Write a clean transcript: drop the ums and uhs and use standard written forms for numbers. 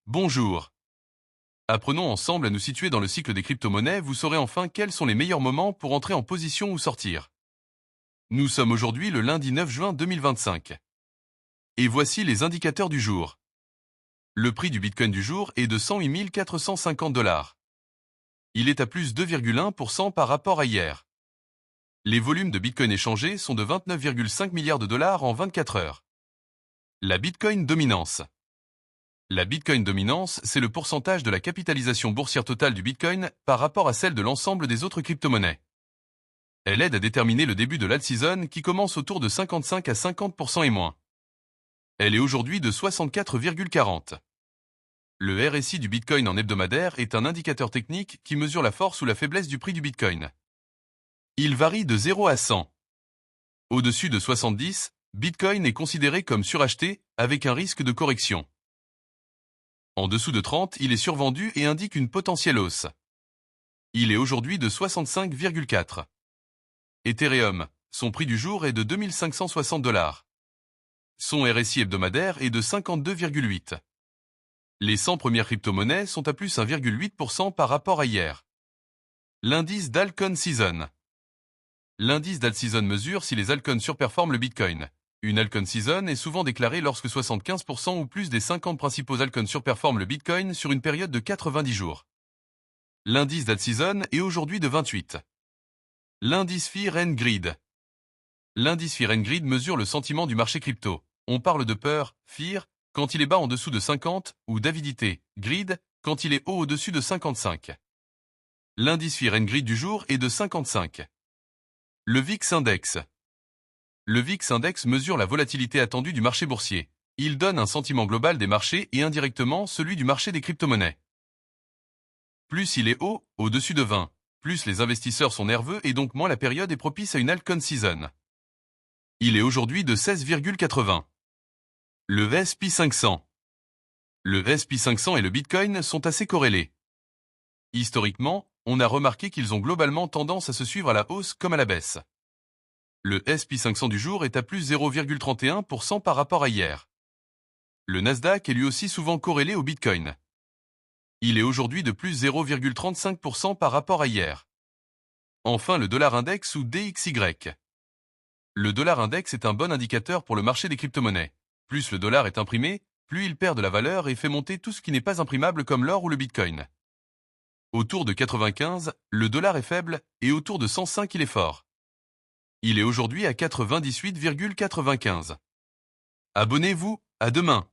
Bonjour. Apprenons ensemble à nous situer dans le cycle des crypto-monnaies, vous saurez enfin quels sont les meilleurs moments pour entrer en position ou sortir. Nous sommes aujourd'hui le lundi 9 juin 2025. Et voici les indicateurs du jour. Le prix du Bitcoin du jour est de 108 450 $. Il est à plus 2,1% par rapport à hier. Les volumes de Bitcoin échangés sont de 29,5 milliards de dollars en 24 heures. La Bitcoin dominance. La Bitcoin dominance, c'est le pourcentage de la capitalisation boursière totale du Bitcoin par rapport à celle de l'ensemble des autres crypto-monnaies. Elle aide à déterminer le début de l'alt-season qui commence autour de 55 à 50% et moins. Elle est aujourd'hui de 64,40. Le RSI du Bitcoin en hebdomadaire est un indicateur technique qui mesure la force ou la faiblesse du prix du Bitcoin. Il varie de 0 à 100. Au-dessus de 70, Bitcoin est considéré comme suracheté avec un risque de correction. En dessous de 30, il est survendu et indique une potentielle hausse. Il est aujourd'hui de 65,4. Ethereum, son prix du jour est de 2560 $. Son RSI hebdomadaire est de 52,8. Les 100 premières crypto-monnaies sont à plus 1,8% par rapport à hier. L'indice d'Alcon Season. L'indice d'alt-season mesure si les altcoins surperforment le Bitcoin. Une altcoin season est souvent déclarée lorsque 75% ou plus des 50 principaux altcoins surperforment le Bitcoin sur une période de 90 jours. L'indice d'alt-season est aujourd'hui de 28. L'indice Fear and Greed. L'indice Fear and Greed mesure le sentiment du marché crypto. On parle de peur, fear, quand il est bas en dessous de 50, ou d'avidité, greed, quand il est haut au-dessus de 55. L'indice Fear and Greed du jour est de 55. Le VIX Index. Le VIX Index mesure la volatilité attendue du marché boursier. Il donne un sentiment global des marchés et indirectement celui du marché des crypto-monnaies. Plus il est haut, au-dessus de 20, plus les investisseurs sont nerveux et donc moins la période est propice à une altcoin season. Il est aujourd'hui de 16,80. Le S&P 500. Le S&P 500 et le Bitcoin sont assez corrélés. Historiquement, on a remarqué qu'ils ont globalement tendance à se suivre à la hausse comme à la baisse. Le S&P 500 du jour est à plus 0,31% par rapport à hier. Le Nasdaq est lui aussi souvent corrélé au Bitcoin. Il est aujourd'hui de plus 0,35% par rapport à hier. Enfin le dollar index ou DXY. Le dollar index est un bon indicateur pour le marché des crypto-monnaies. Plus le dollar est imprimé, plus il perd de la valeur et fait monter tout ce qui n'est pas imprimable comme l'or ou le Bitcoin. Autour de 95, le dollar est faible et autour de 105 il est fort. Il est aujourd'hui à 98,95. Abonnez-vous, à demain.